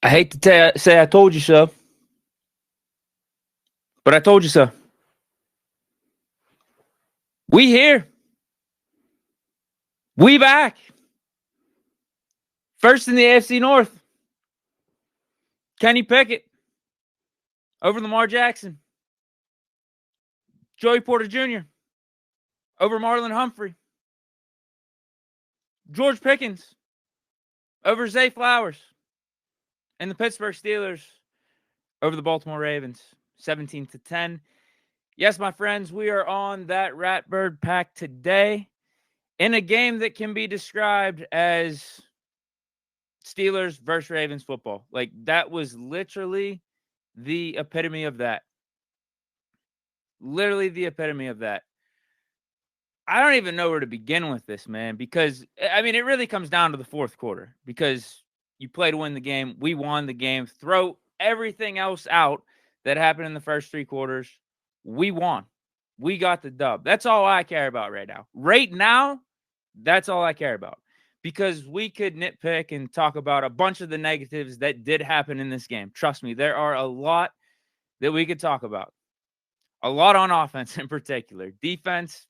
I hate to say I told you so, but I told you so. We here. We back. First in the AFC North. Kenny Pickett over Lamar Jackson. Joey Porter Jr. over Marlon Humphrey. George Pickens over Zay Flowers. And the Pittsburgh Steelers over the Baltimore Ravens. 17-10. Yes, my friends, we are on that Ratbird Pack today in a game that can be described as Steelers versus Ravens football. Like, that was literally the epitome of that. Literally the epitome of that. I don't even know where to begin with this, man, because, I mean, it really comes down to the fourth quarter because you play to win the game. We won the game. Throw everything else out that happened in the first three quarters. We won. We got the dub. That's all I care about right now. Right now, that's all I care about. Because we could nitpick and talk about a bunch of the negatives that did happen in this game. Trust me, there are a lot that we could talk about. A lot on offense in particular. Defense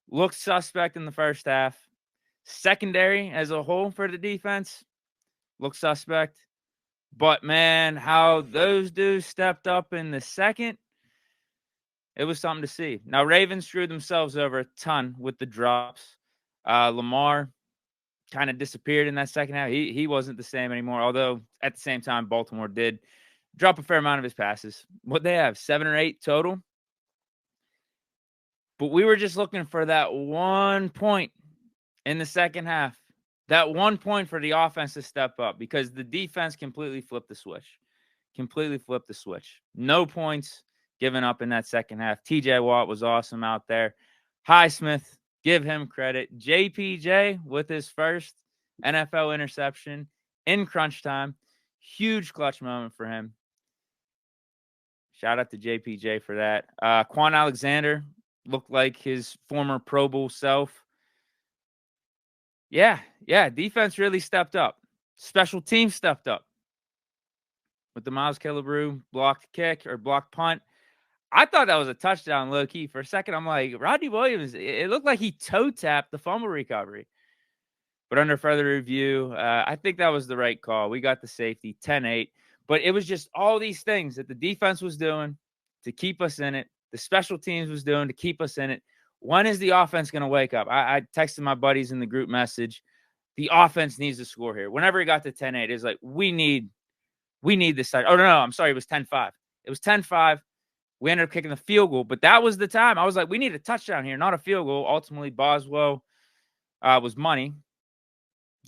looked suspect in the first half. Secondary as a whole for the defense looked suspect. But, man, how those dudes stepped up in the second, it was something to see. Now, Ravens screwed themselves over a ton with the drops. Lamar kind of disappeared in that second half. He wasn't the same anymore, although at the same time, Baltimore did drop a fair amount of his passes. What they have, 7 or 8 total? But we were just looking for that 1 point in the second half. That 1 point for the offense to step up because the defense completely flipped the switch. No points given up in that second half. TJ Watt was awesome out there. Highsmith, give him credit. JPJ with his first NFL interception in crunch time. Huge clutch moment for him. Shout out to JPJ for that. Quan Alexander looked like his former Pro Bowl self. Yeah. Defense really stepped up. Special teams stepped up. With the Miles Killebrew blocked kick or blocked punt. I thought that was a touchdown low-key. For a second, I'm like, Rodney Williams, it looked like he toe-tapped the fumble recovery. But under further review, I think that was the right call. We got the safety, 10-8. But it was just all these things that the defense was doing to keep us in it. The special teams was doing to keep us in it. When is the offense going to wake up? I texted my buddies in the group message. The offense needs to score here. Whenever it got to 10-8, it was like, we need this side. Oh, no, I'm sorry. It was 10-5. It was 10-5. We ended up kicking the field goal, but that was the time. I was like, we need a touchdown here, not a field goal. Ultimately, Boswell was money.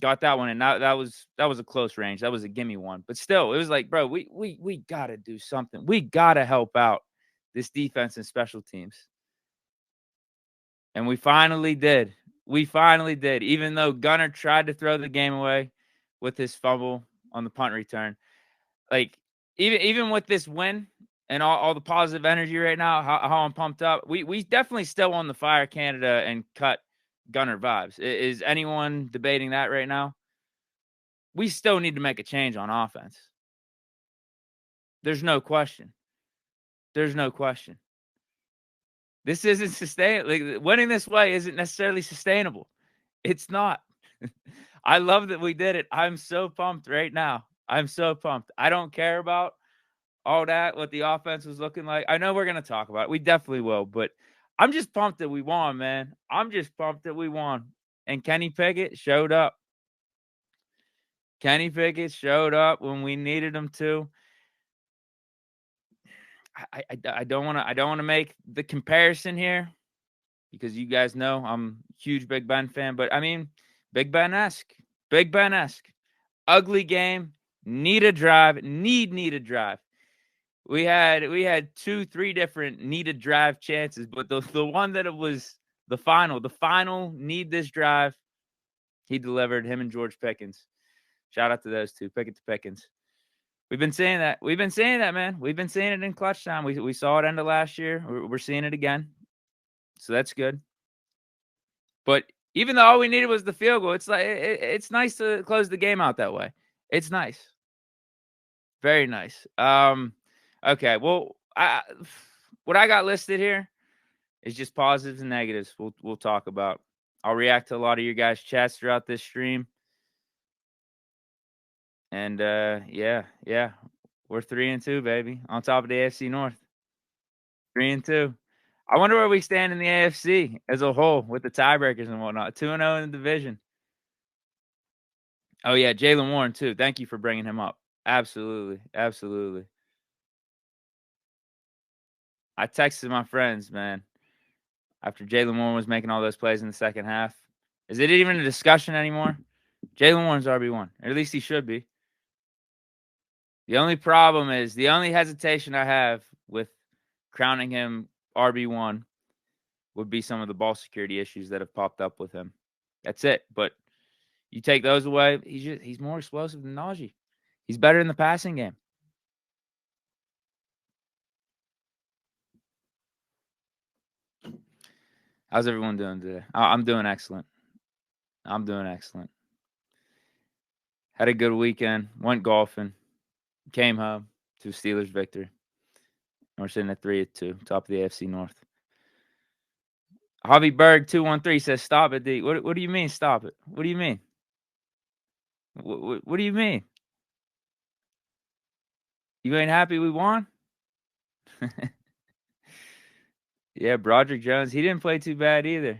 Got that one, and that was a close range. That was a gimme one. But still, it was like, bro, we got to do something. We got to help out this defense and special teams. And we finally did. Even though Gunner tried to throw the game away with his fumble on the punt return. Like, even with this win and all the positive energy right now, how I'm pumped up, we definitely still on the fire Canada and cut Gunner vibes. Is anyone debating that right now? We still need to make a change on offense. There's no question. This isn't sustainable. Like, winning this way isn't necessarily sustainable. It's not. I love that we did it. I'm so pumped right now. I'm so pumped. I don't care about all that, what the offense was looking like. I know we're going to talk about it. We definitely will, but I'm just pumped that we won, man. I'm just pumped that we won. And Kenny Pickett showed up. Kenny Pickett showed up when we needed him to. I don't want to make the comparison here because you guys know I'm a huge Big Ben fan, but I mean, Big Ben-esque. Ugly game. Need a drive. Need a drive. We had 2-3 different needed drive chances, but the one that it was the final need this drive, he delivered. Him and George Pickens. Shout out to those two, Pickett to Pickens. We've been saying that, man. We've been saying it in clutch time. We saw it end of last year. We're seeing it again, so that's good. But even though all we needed was the field goal, it's like it's nice to close the game out that way. It's nice. Very nice. Okay. Well, what I got listed here is just positives and negatives. We'll talk about. I'll react to a lot of your guys' chats throughout this stream. And yeah, we're 3-2, baby, on top of the AFC North. 3-2. I wonder where we stand in the AFC as a whole with the tiebreakers and whatnot. 2-0 in the division. Oh yeah, Jaylen Warren too. Thank you for bringing him up. Absolutely. I texted my friends, man, after Jaylen Warren was making all those plays in the second half. Is it even a discussion anymore? Jaylen Warren's RB1, or at least he should be. The only problem is, the only hesitation I have with crowning him RB1 would be some of the ball security issues that have popped up with him. That's it. But you take those away, he's more explosive than Najee. He's better in the passing game. How's everyone doing today? I'm doing excellent. Had a good weekend. Went golfing. Came home to a Steelers victory. And we're sitting at 3-2, top of the AFC North. Javi Berg 213 says, "Stop it, D." What do you mean, stop it? What do you mean? What do you mean? You ain't happy we won? Yeah, Broderick Jones, he didn't play too bad either.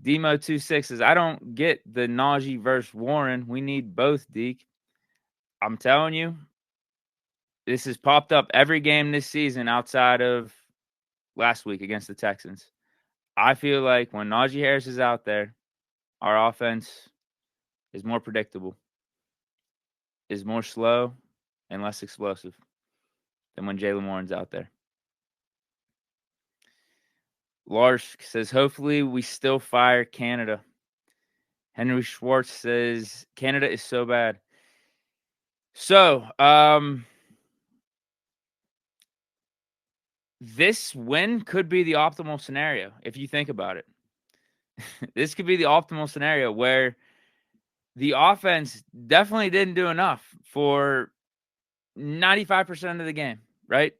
Demo26 says, "I don't get the Najee versus Warren. We need both, Deke." I'm telling you, this has popped up every game this season outside of last week against the Texans. I feel like when Najee Harris is out there, our offense is more predictable, is more slow, and less explosive than when Jaylen Warren's out there. Lars says, "Hopefully we still fire Canada." Henry Schwartz says, "Canada is so bad." So, this win could be the optimal scenario if you think about it. This could be the optimal scenario where the offense definitely didn't do enough for 95% of the game, right?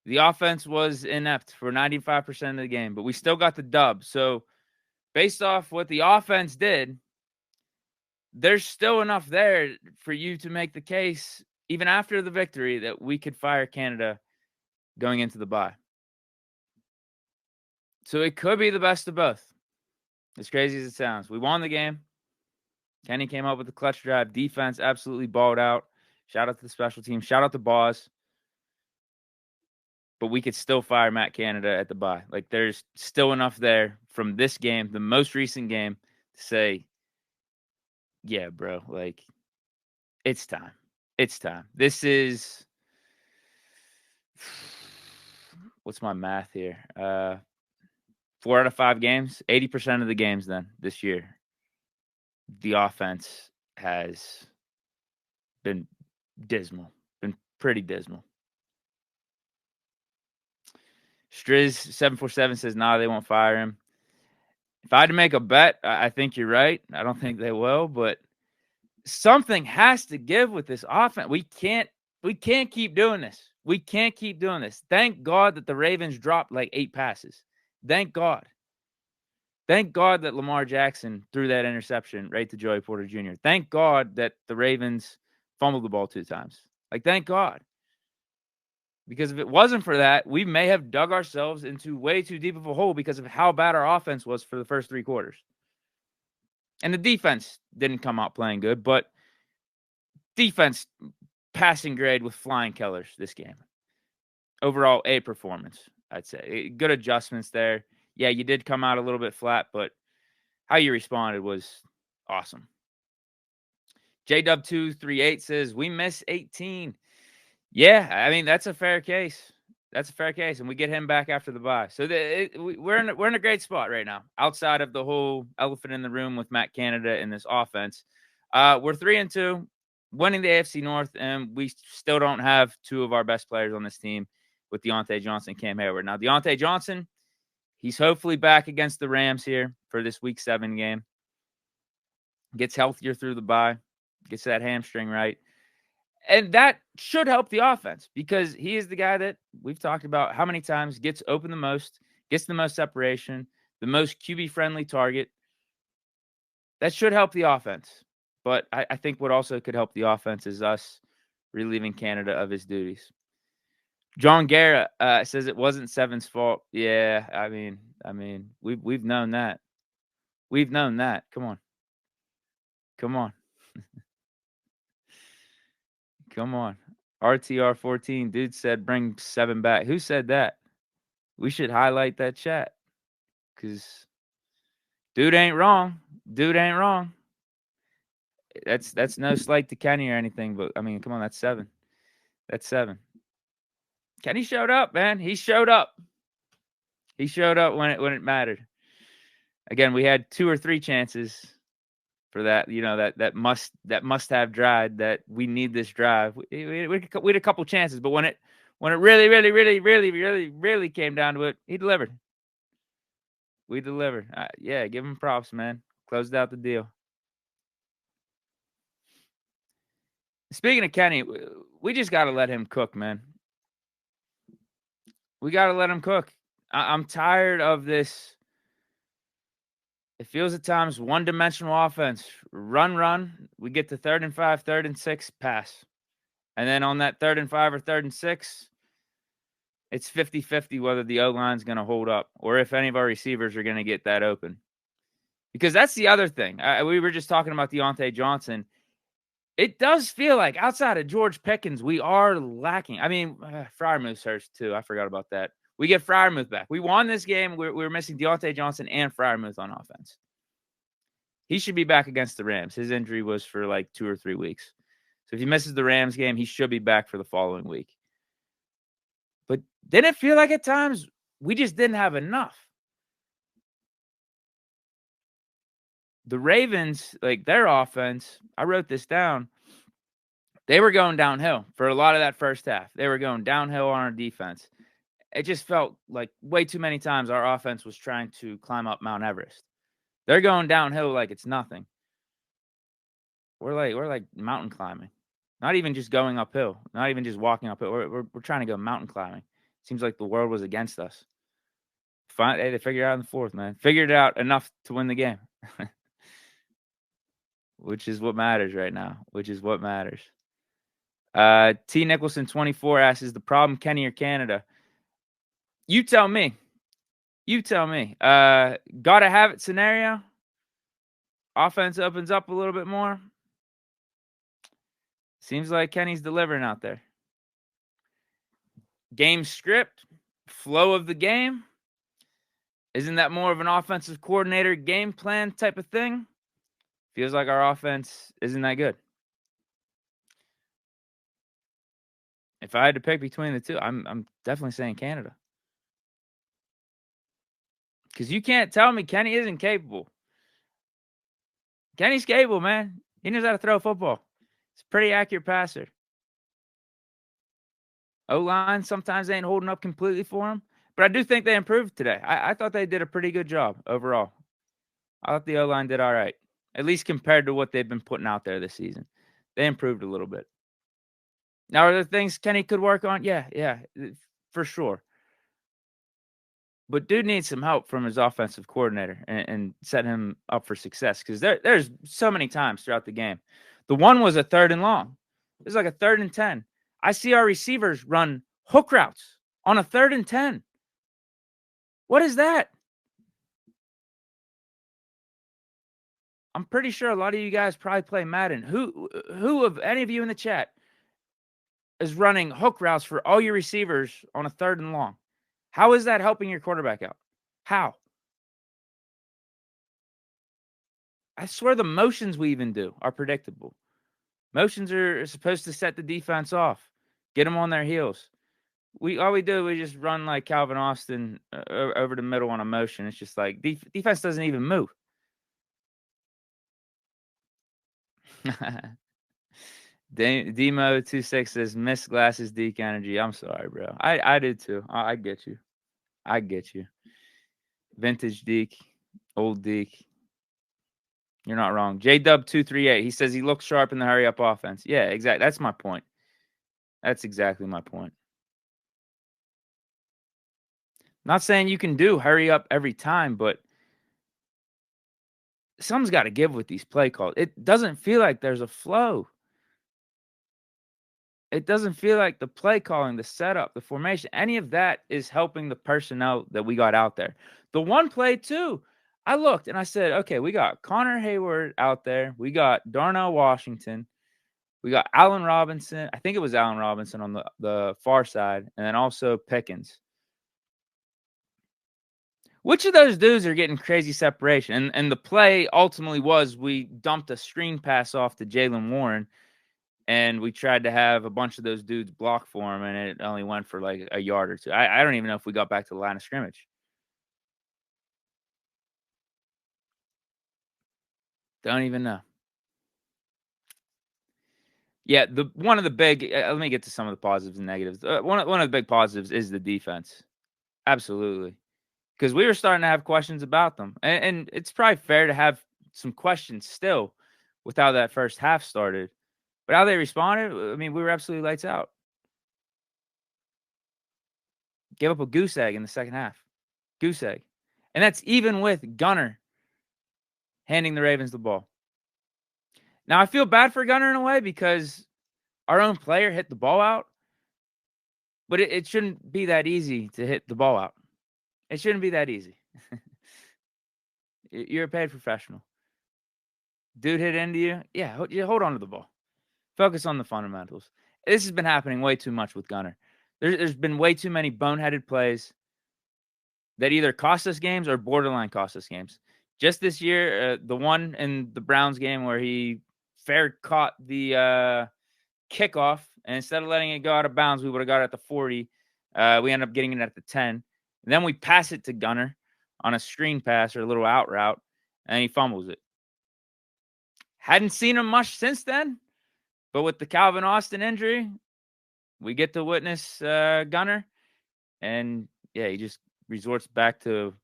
The offense was inept for 95% of the game, but we still got the dub. So, based off what the offense did, there's still enough there for you to make the case, even after the victory, that we could fire Canada going into the bye. So it could be the best of both. As crazy as it sounds. We won the game. Kenny came up with the clutch drive. Defense absolutely balled out. Shout out to the special team. Shout out to Boz. But we could still fire Matt Canada at the bye. Like, there's still enough there from this game, the most recent game, to say, yeah, bro, like, it's time. It's time. This is, what's my math here? 4 out of 5 games, 80% of the games then this year, the offense has been dismal, been pretty dismal. Striz747 says, "Nah, they won't fire him." If I had to make a bet, I think you're right. I don't think they will, but something has to give with this offense. We can't keep doing this. We can't keep doing this. Thank God that the Ravens dropped like 8 passes. Thank God. Thank God that Lamar Jackson threw that interception right to Joey Porter Jr. Thank God that the Ravens fumbled the ball 2 times. Like, thank God. Because if it wasn't for that, we may have dug ourselves into way too deep of a hole because of how bad our offense was for the first 3 quarters. And the defense didn't come out playing good, but defense passing grade with flying colors this game. Overall, A performance, I'd say. Good adjustments there. Yeah, you did come out a little bit flat, but how you responded was awesome. JW238 says, "We miss 18. Yeah, I mean, that's a fair case. And we get him back after the bye. So we're in a great spot right now, outside of the whole elephant in the room with Matt Canada in this offense. We're 3-2, winning the AFC North, and we still don't have 2 of our best players on this team with Deontay Johnson and Cam Hayward. Now, Deontay Johnson, he's hopefully back against the Rams here for this Week 7 game. Gets healthier through the bye. gets that hamstring right. And that should help the offense because he is the guy that we've talked about how many times gets open the most, gets the most separation, the most QB-friendly target. That should help the offense. But I think what also could help the offense is us relieving Canada of his duties. John Guerra says it wasn't Seven's fault. Yeah, I mean, we've known that. We've known that. Come on. Come on. Come on. RTR 14, dude said bring 7 back. Who said that? We should highlight that chat. Because dude ain't wrong. Dude ain't wrong. That's no slight to Kenny or anything, but I mean, come on, that's 7. That's 7. Kenny showed up, man. He showed up. He showed up when it mattered. Again, we had 2 or 3 chances for that, that must have drive that we need this drive. We had a couple chances, but when it really came down to it, he delivered. We delivered. Yeah, give him props, man. Closed out the deal. Speaking of Kenny, we just got to let him cook, man. We got to let him cook. I'm tired of this. It feels at times one-dimensional offense. Run. We get to 3rd and 5, 3rd and 6, pass. And then on that 3rd and 5 or 3rd and 6, it's 50-50 whether the O-line's going to hold up or if any of our receivers are going to get that open. Because that's the other thing. We were just talking about Deontay Johnson. It does feel like outside of George Pickens, we are lacking. I mean, Freiermuth hurts too. I forgot about that. We get Freiermuth back. We won this game. We're missing Deontay Johnson and Freiermuth on offense. He should be back against the Rams. His injury was for like 2 or 3 weeks. So if he misses the Rams game, he should be back for the following week. But didn't it feel like at times we just didn't have enough? The Ravens, like their offense, I wrote this down. They were going downhill for a lot of that first half. They were going downhill on our defense. It just felt like way too many times our offense was trying to climb up Mount Everest. They're going downhill like it's nothing. We're like mountain climbing. Not even just going uphill. Not even just walking uphill. We're trying to go mountain climbing. Seems like the world was against us. Hey, they figured it out in the 4th, man. Figured it out enough to win the game. Which is what matters right now. Which is what matters. T. Nicholson 24 asks, is the problem Kenny or Canada? You tell me. You tell me. Gotta have it scenario. Offense opens up a little bit more. Seems like Kenny's delivering out there. Game script, flow of the game. Isn't that more of an offensive coordinator game plan type of thing? Feels like our offense isn't that good. If I had to pick between the two, I'm definitely saying Canada. Because you can't tell me Kenny isn't capable. Kenny's capable, man. He knows how to throw a football. He's a pretty accurate passer. O-line sometimes ain't holding up completely for him. But I do think they improved today. I thought they did a pretty good job overall. I thought the O-line did all right. At least compared to what they've been putting out there this season. They improved a little bit. Now, are there things Kenny could work on? Yeah, for sure. But dude needs some help from his offensive coordinator and set him up for success. Because there's so many times throughout the game. The one was a 3rd and long. It was like a 3rd and 10. I see our receivers run hook routes on a 3rd and 10. What is that? I'm pretty sure a lot of you guys probably play Madden. Who of any of you in the chat is running hook routes for all your receivers on a 3rd and long? How is that helping your quarterback out? How? I swear the motions we even do are predictable. Motions are supposed to set the defense off, get them on their heels. We just run like Calvin Austin over the middle on a motion. It's just like defense doesn't even move. Demo26 says miss glasses Deke energy. I'm sorry, bro. I did too. I get you. I get you. Vintage Deke, old Deke. You're not wrong. JDub238, he says he looks sharp in the hurry up offense. Yeah, exactly. That's my point. That's exactly my point. Not saying you can do hurry up every time, but something's got to give with these play calls. It doesn't feel like there's a flow. It doesn't feel like the play calling, the setup, the formation, any of that is helping the personnel that we got out there. The one play, too, I looked and I said, okay, we got Connor Hayward out there. We got Darnell Washington. We got Allen Robinson. I think it was Allen Robinson on the far side, and then also Pickens. Which of those dudes are getting crazy separation? And the play ultimately was we dumped a screen pass off to Jalen Warren, and we tried to have a bunch of those dudes block for him, and it only went for like a yard or two. I don't even know if we got back to the line of scrimmage. Don't even know. Yeah, one of the big. Let me get to some of the positives and negatives. One of the big positives is the defense. Absolutely, because we were starting to have questions about them, and it's probably fair to have some questions still with how that first half started. But how they responded, I mean, we were absolutely lights out. Gave up a goose egg in the second half. Goose egg. And that's even with Gunner handing the Ravens the ball. Now, I feel bad for Gunner in a way because our own player hit the ball out, but it shouldn't be that easy to hit the ball out. It shouldn't be that easy. You're a paid professional. Dude hit into you. Yeah, hold on to the ball. Focus on the fundamentals. This has been happening way too much with Gunner. There's been way too many boneheaded plays that either cost us games or borderline cost us games. Just this year, the one in the Browns game where he fair caught the kickoff, and instead of letting it go out of bounds, we would have got it at the 40. We ended up getting it at the 10. And then we pass it to Gunner on a screen pass or a little out route, and he fumbles it. Hadn't seen him much since then, but with the Calvin Austin injury, we get to witness Gunner, and yeah, he just resorts back to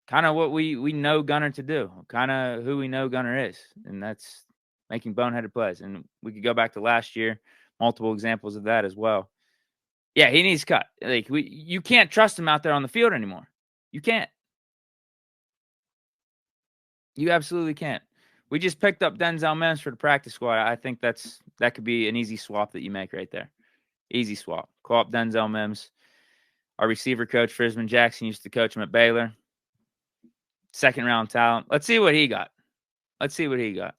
kind of what we know Gunner to do, kind of who we know Gunner is, and that's making boneheaded plays. And we could go back to last year, multiple examples of that as well. Yeah, he needs cut. Like you can't trust him out there on the field anymore. You can't. You absolutely can't. We just picked up Denzel Mims for the practice squad. I think that could be an easy swap that you make right there. Easy swap. Call up Denzel Mims. Our receiver coach, Frisman Jackson, used to coach him at Baylor. Second round talent. Let's see what he got. Let's see what he got.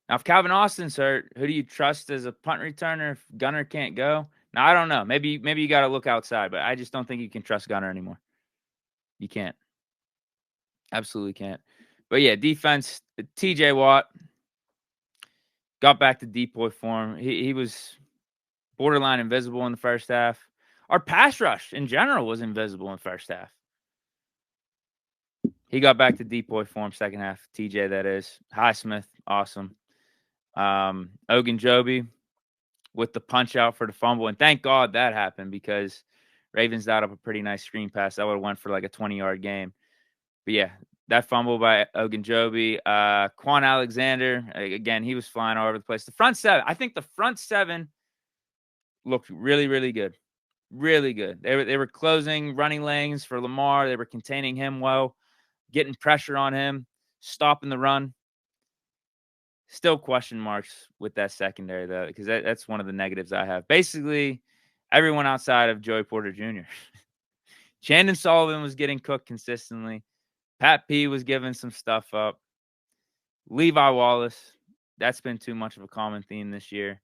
Now, if Calvin Austin's hurt, who do you trust as a punt returner if Gunner can't go? Now, I don't know. Maybe you got to look outside, but I just don't think you can trust Gunner anymore. You can't. Absolutely can't. But yeah, defense, TJ Watt got back to decoy form. He was borderline invisible in the first half. Our pass rush in general was invisible in the first half. He got back to decoy form second half. TJ, that is. Highsmith, awesome. Ogunjobi with the punch out for the fumble. And thank God that happened because Ravens dialed up a pretty nice screen pass. That would have went for like a 20-yard game. But yeah, that fumble by Ogunjobi. Quan Alexander, again, he was flying all over the place. The front seven, I think the front seven looked really, really good. Really good. They were closing running lanes for Lamar. They were containing him well, getting pressure on him, stopping the run. Still question marks with that secondary, though, because that's one of the negatives I have. Basically, everyone outside of Joey Porter Jr. Chandon Sullivan was getting cooked consistently. Pat P was giving some stuff up. Levi Wallace, that's been too much of a common theme this year.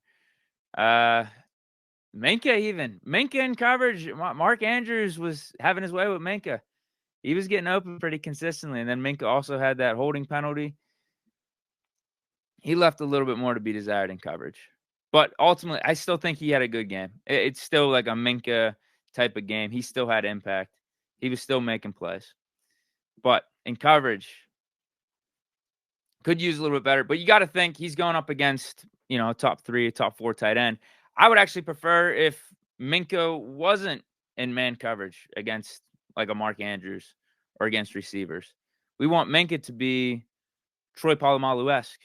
Minka in coverage. Mark Andrews was having his way with Minka. He was getting open pretty consistently, and then Minka also had that holding penalty. He left a little bit more to be desired in coverage. But ultimately, I still think he had a good game. It's still like a Minka type of game. He still had impact. He was still making plays. But in coverage, could use a little bit better. But you got to think he's going up against, a top 3, top 4 tight end. I would actually prefer if Minka wasn't in man coverage against like a Mark Andrews or against receivers. We want Minka to be Troy Polamalu-esque,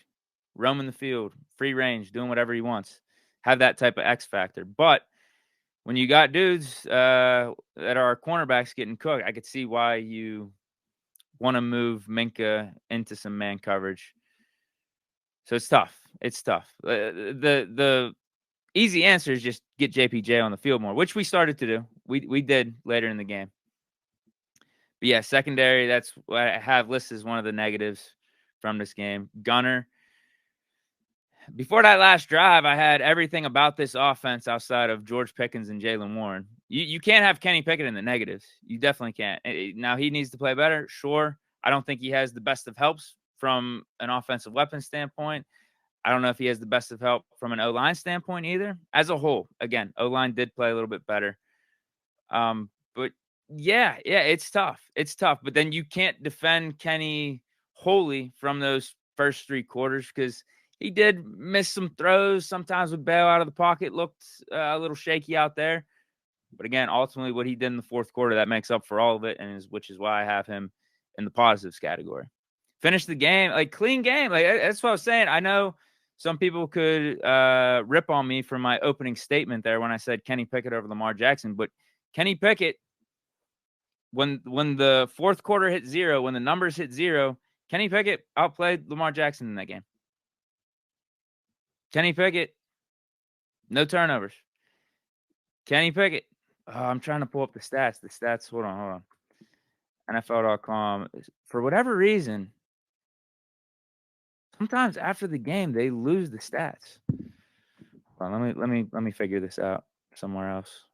roaming the field, free range, doing whatever he wants, have that type of X factor. But when you got dudes that are cornerbacks getting cooked, I could see why you want to move Minka into some man coverage. So it's tough. It's tough. The easy answer is just get JPJ on the field more, which we started to do. We did later in the game. But yeah, secondary, that's what I have listed as one of the negatives from this game. Gunner. Before that last drive, I had everything about this offense outside of George Pickens and Jaylen Warren. You can't have Kenny Pickett in the negatives. You definitely can't. Now, he needs to play better, sure. I don't think he has the best of helps from an offensive weapon standpoint. I don't know if he has the best of help from an O-line standpoint either. As a whole, again, O-line did play a little bit better. But yeah, it's tough. It's tough. But then you can't defend Kenny wholly from those first three quarters because he did miss some throws. Sometimes with bail out of the pocket looked a little shaky out there. But again, ultimately what he did in the fourth quarter, that makes up for all of it, which is why I have him in the positives category. Finish the game, like clean game. Like that's what I was saying. I know some people could rip on me for my opening statement there when I said Kenny Pickett over Lamar Jackson, but Kenny Pickett, when the fourth quarter hit zero, when the numbers hit zero, Kenny Pickett outplayed Lamar Jackson in that game. Kenny Pickett, no turnovers. Kenny Pickett. Oh, I'm trying to pull up the stats. Hold on. NFL.com. For whatever reason, sometimes after the game they lose the stats. Hold on, let me figure this out somewhere else.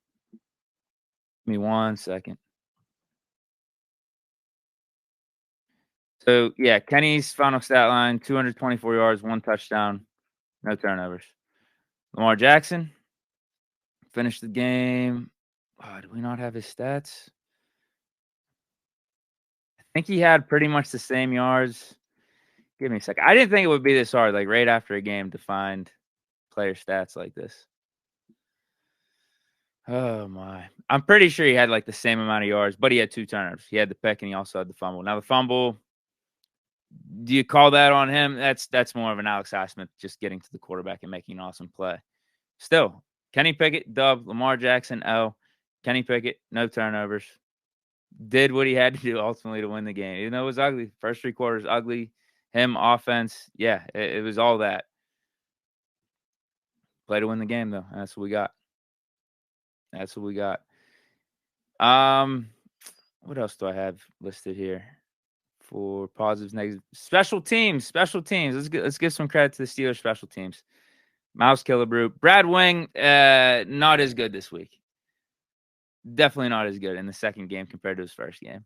Give me 1 second. So yeah, Kenny's final stat line: 224 yards, 1 touchdown, no turnovers. Lamar Jackson finished the game. Oh, do we not have his stats? I think he had pretty much the same yards. Give me a second. I didn't think it would be this hard, like right after a game, to find player stats like this. Oh my. I'm pretty sure he had like the same amount of yards, but he had 2 turnovers. He had the pick and he also had the fumble. Now the fumble, do you call that on him? That's more of an Alex Highsmith just getting to the quarterback and making an awesome play. Still, Kenny Pickett, dub. Lamar Jackson, L. Kenny Pickett, no turnovers. Did what he had to do ultimately to win the game. Even though it was ugly. First 3 quarters, ugly. Him, offense. Yeah, it was all that. Play to win the game, though. That's what we got. What else do I have listed here for positives, negatives? Special teams. Let's give some credit to the Steelers special teams. Miles Killebrew, Brad Wing, not as good this week. Definitely not as good in the second game compared to his first game.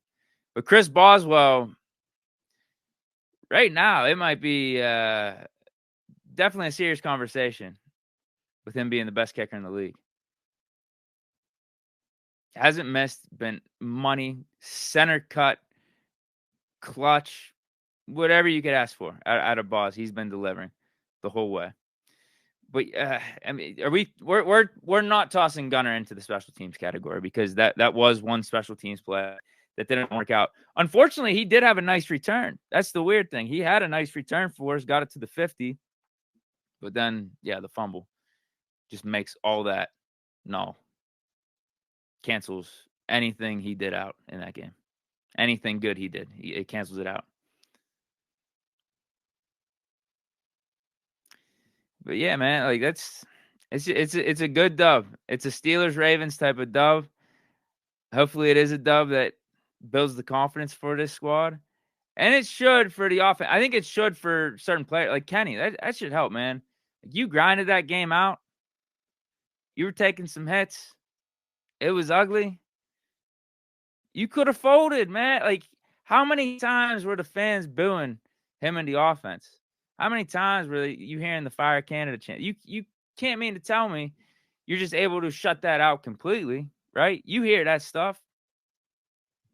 But Chris Boswell, right now, it might be definitely a serious conversation with him being the best kicker in the league. Hasn't missed, been money, center cut, clutch, whatever you could ask for out of Boz. He's been delivering the whole way. But I mean, we're not tossing Gunner into the special teams category because that was one special teams play that didn't work out. Unfortunately, he did have a nice return. That's the weird thing. He had a nice return for us, got it to the 50, but then the fumble just makes all that null. Cancels anything he did out in that game. Anything good he did, it cancels it out. But yeah, man, like it's a good dub. It's a Steelers Ravens type of dub. Hopefully, it is a dub that builds the confidence for this squad, and it should for the offense. I think it should for certain players like Kenny. That should help, man. Like, you grinded that game out. You were taking some hits. It was ugly. You could have folded, man. Like, how many times were the fans booing him and the offense? How many times were you hearing the Fire Canada chant? You can't mean to tell me you're just able to shut that out completely, right? You hear that stuff.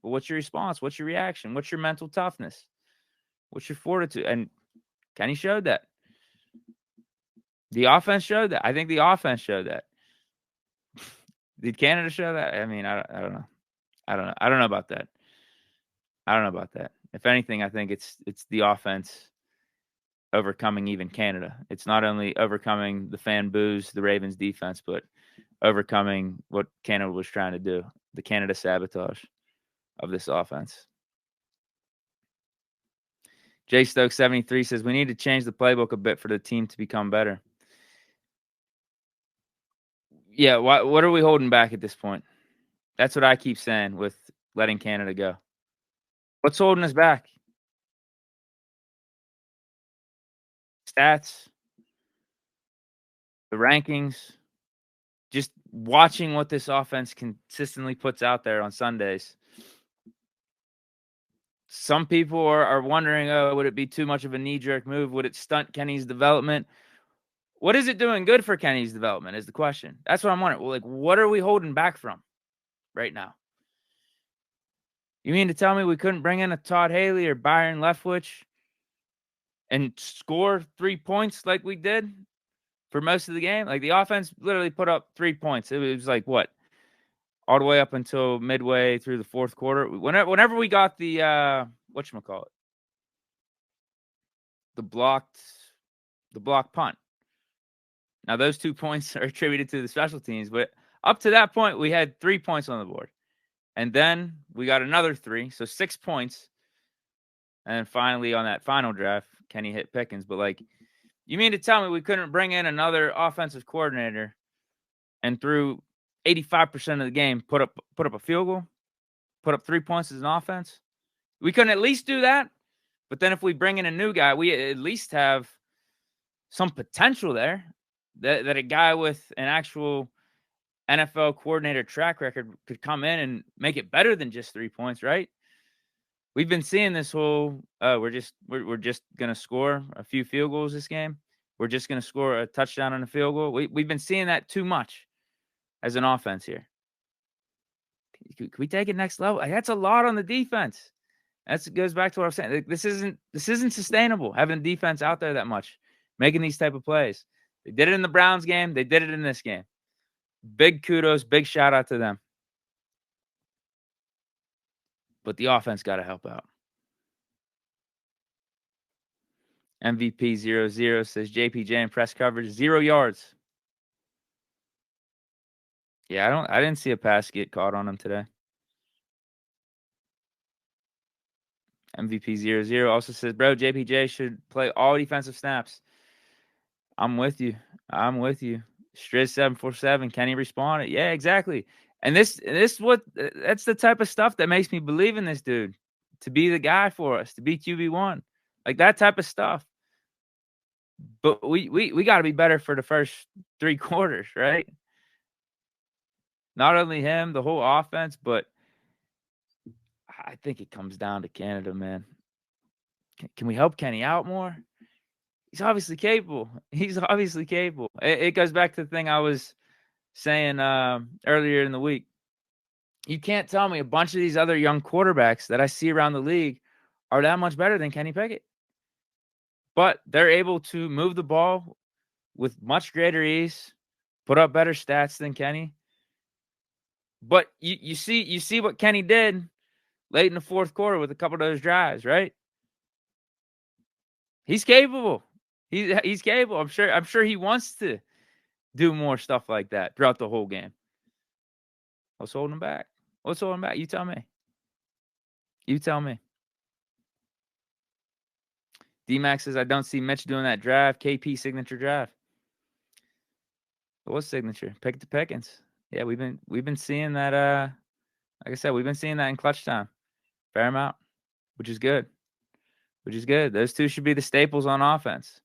But what's your response? What's your reaction? What's your mental toughness? What's your fortitude? And Kenny showed that. The offense showed that. I think the offense showed that. Did Canada show that? I mean, I don't know. I don't know about that. I don't know about that. If anything, I think it's the offense overcoming even Canada. It's not only overcoming the fan boos, the Ravens defense, but overcoming what Canada was trying to do, the Canada sabotage of this offense. Jay Stokes 73 says we need to change the playbook a bit for the team to become better. Yeah, what are we holding back at this point? That's what I keep saying with letting Canada go. What's holding us back? Stats, the rankings, just watching what this offense consistently puts out there on Sundays. Some people are wondering, oh, would it be too much of a knee-jerk move? Would it stunt Kenny's development? What is it doing good for Kenny's development is the question. That's what I'm wondering. Well, like, what are we holding back from right now? You mean to tell me we couldn't bring in a Todd Haley or Byron Leftwich and score 3 points like we did for most of the game? Like, the offense literally put up 3 points. It was like, what? All the way up until midway through the fourth quarter. Whenever we got the whatchamacallit, the blocked punt. Now those 2 points are attributed to the special teams, but up to that point we had 3 points on the board. And then we got another 3, so 6 points. And then finally on that final draft, Kenny hit Pickens. But like, you mean to tell me we couldn't bring in another offensive coordinator and through 85% of the game put up a field goal, put up 3 points as an offense? We couldn't at least do that. But then if we bring in a new guy, we at least have some potential there that a guy with an actual NFL coordinator track record could come in and make it better than just 3 points, right? We've been seeing this whole we're just going to score a few field goals this game. We're just going to score a touchdown and a field goal. We've been seeing that too much as an offense here. Can we take it next level? That's a lot on the defense. That goes back to what I was saying. Like, this isn't sustainable, having defense out there that much, making these type of plays. They did it in the Browns game. They did it in this game. Big kudos, big shout out to them. But the offense got to help out. MVP 00 says JPJ in press coverage, 0 yards. Yeah, I didn't see a pass get caught on him today. MVP 00 also says, bro, JPJ should play all defensive snaps. I'm with you. Striz 747, can he respond? Yeah, exactly. And that's the type of stuff that makes me believe in this dude to be the guy for us, to be QB1, like that type of stuff. But we got to be better for the first 3 quarters, right? Not only him, the whole offense, but I think it comes down to Canada, man. Can we help Kenny out more? He's obviously capable. It goes back to the thing I was saying earlier in the week. You can't tell me a bunch of these other young quarterbacks that I see around the league are that much better than Kenny Pickett. But they're able to move the ball with much greater ease, put up better stats than Kenny. But you see what Kenny did late in the fourth quarter with a couple of those drives, right? He's capable. He's capable. I'm sure he wants to do more stuff like that throughout the whole game. What's holding him back? You tell me. D-Max says, I don't see Mitch doing that draft. KP signature draft. What signature? Pick to Pickens. Yeah, we've been seeing that. Like I said, we've been seeing that in clutch time, fair amount, which is good. Those two should be the staples on offense.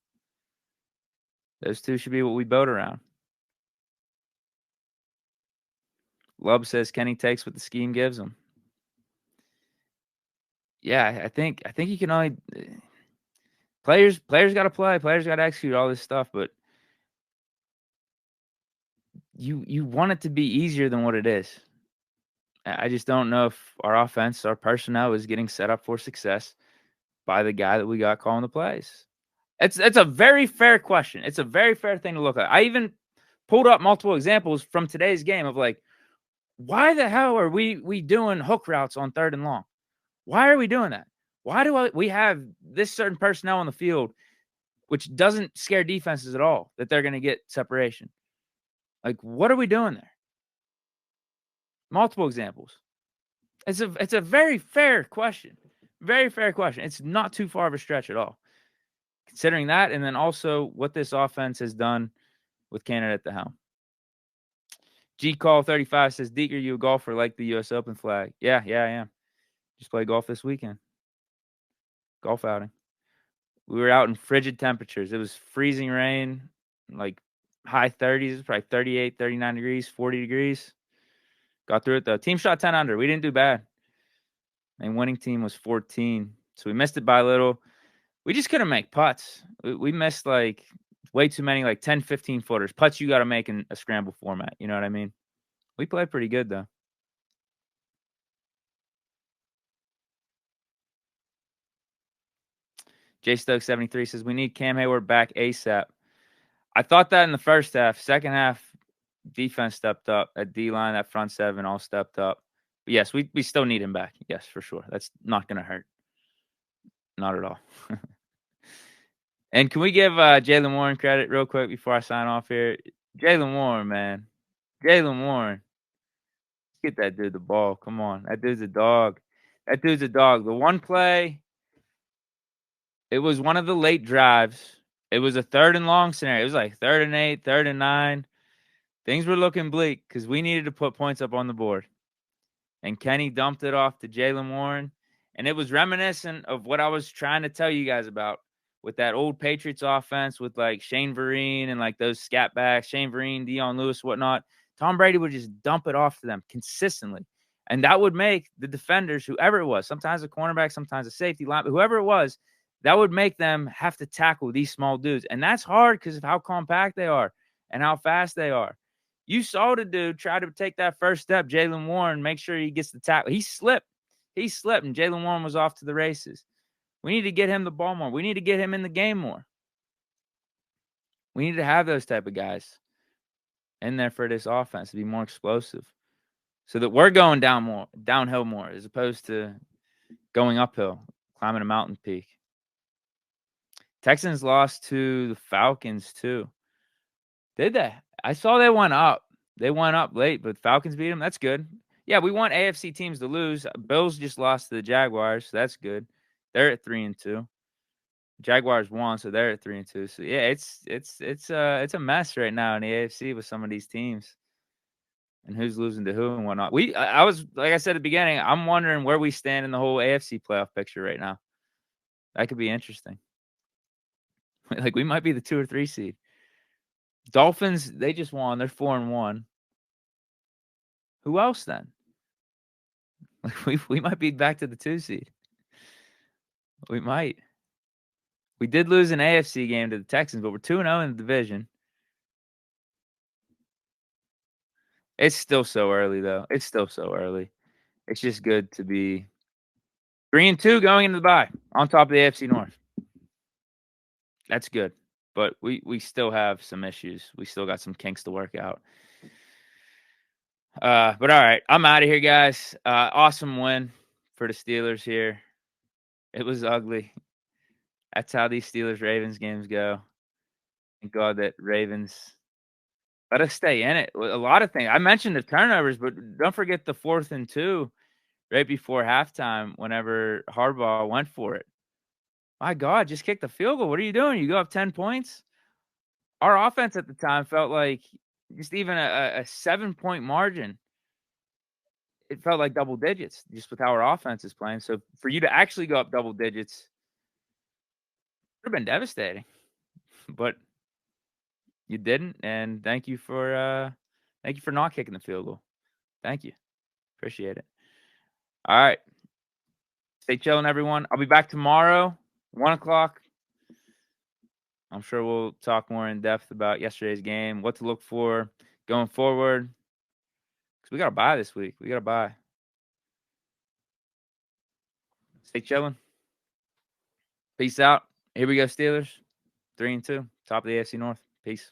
Those two should be what we build around. Lub says Kenny takes what the scheme gives him. Yeah, I think you can only players got to play, players got to execute all this stuff, but you want it to be easier than what it is. I just don't know if our offense, our personnel is getting set up for success by the guy that we got calling the plays. It's a very fair question. It's a very fair thing to look at. I even pulled up multiple examples from today's game of like, why the hell are we doing hook routes on 3rd and long? Why are we doing that? Why do we have this certain personnel on the field, which doesn't scare defenses at all, that they're going to get separation? Like, what are we doing there? Multiple examples. It's a very fair question. Very fair question. It's not too far of a stretch at all. Considering that, and then also what this offense has done with Canada at the helm. G Call 35 says, Deke, are you a golfer like the US Open flag? Yeah, I am. Just played golf this weekend. Golf outing. We were out in frigid temperatures. It was freezing rain, like high 30s, probably 38, 39 degrees, 40 degrees. Got through it though. Team shot 10 under. We didn't do bad. And winning team was 14. So we missed it by a little. We just couldn't make putts. We missed like way too many, like 10, 15 footers. Putts you got to make in a scramble format. You know what I mean? We played pretty good though. J Stokes 73 says, we need Cam Hayward back ASAP. I thought that in the first half. Second half, defense stepped up. That D-line, that front seven all stepped up. But yes, we still need him back. Yes, for sure. That's not going to hurt. Not at all. And can we give Jaylen Warren credit real quick before I sign off here? Jaylen Warren, man. Jaylen Warren. Get that dude the ball. Come on. That dude's a dog. That dude's a dog. The one play, it was one of the late drives. It was a 3rd and long scenario. It was like 3rd and 8, 3rd and 9. Things were looking bleak because we needed to put points up on the board. And Kenny dumped it off to Jaylen Warren. And it was reminiscent of what I was trying to tell you guys about with that old Patriots offense with like Shane Vereen and like those scat backs, Shane Vereen, Deion Lewis, whatnot. Tom Brady would just dump it off to them consistently. And that would make the defenders, whoever it was, sometimes a cornerback, sometimes a safety line, but whoever it was, that would make them have to tackle these small dudes. And that's hard because of how compact they are and how fast they are. You saw the dude try to take that first step, Jaylen Warren, make sure he gets the tackle. He slipped, and Jaylen Warren was off to the races. We need to get him the ball more. We need to get him in the game more. We need to have those type of guys in there for this offense to be more explosive so that we're going downhill more as opposed to going uphill, climbing a mountain peak. Texans lost to the Falcons too. Did they? I saw they went up. They went up late, but Falcons beat them. That's good. Yeah, we want AFC teams to lose. Bills just lost to the Jaguars, so that's good. They're at 3-2. Jaguars won, so they're at 3-2. So yeah, it's a mess right now in the AFC with some of these teams and who's losing to who and whatnot. I was, like I said at the beginning, I'm wondering where we stand in the whole AFC playoff picture right now. That could be interesting. Like we might be the 2 or 3 seed. Dolphins, they just won. They're 4-1. Who else then? Like we might be back to the 2 seed. We might. We did lose an AFC game to the Texans, but we're 2-0 in the division. It's still so early, though. It's still so early. It's just good to be 3-2 going into the bye on top of the AFC North. That's good. But we still have some issues. We still got some kinks to work out. But all right, I'm out of here, guys. Awesome win for the Steelers here. It was ugly. That's how these Steelers-Ravens games go. Thank God that Ravens let us stay in it. A lot of things. I mentioned the turnovers, but don't forget the 4th and 2 right before halftime whenever Harbaugh went for it. My God, just kick the field goal. What are you doing? You go up 10 points? Our offense at the time felt like just even a 7-point margin. It felt like double digits just with how our offense is playing. So for you to actually go up double digits would have been devastating. But you didn't, and thank you for not kicking the field goal. Thank you. Appreciate it. All right. Stay chilling, everyone. I'll be back tomorrow, 1:00. I'm sure we'll talk more in depth about yesterday's game, what to look for going forward. Because we got to buy this week. We got to buy. Stay chilling. Peace out. Here we go, Steelers. 3-2. Top of the AFC North. Peace.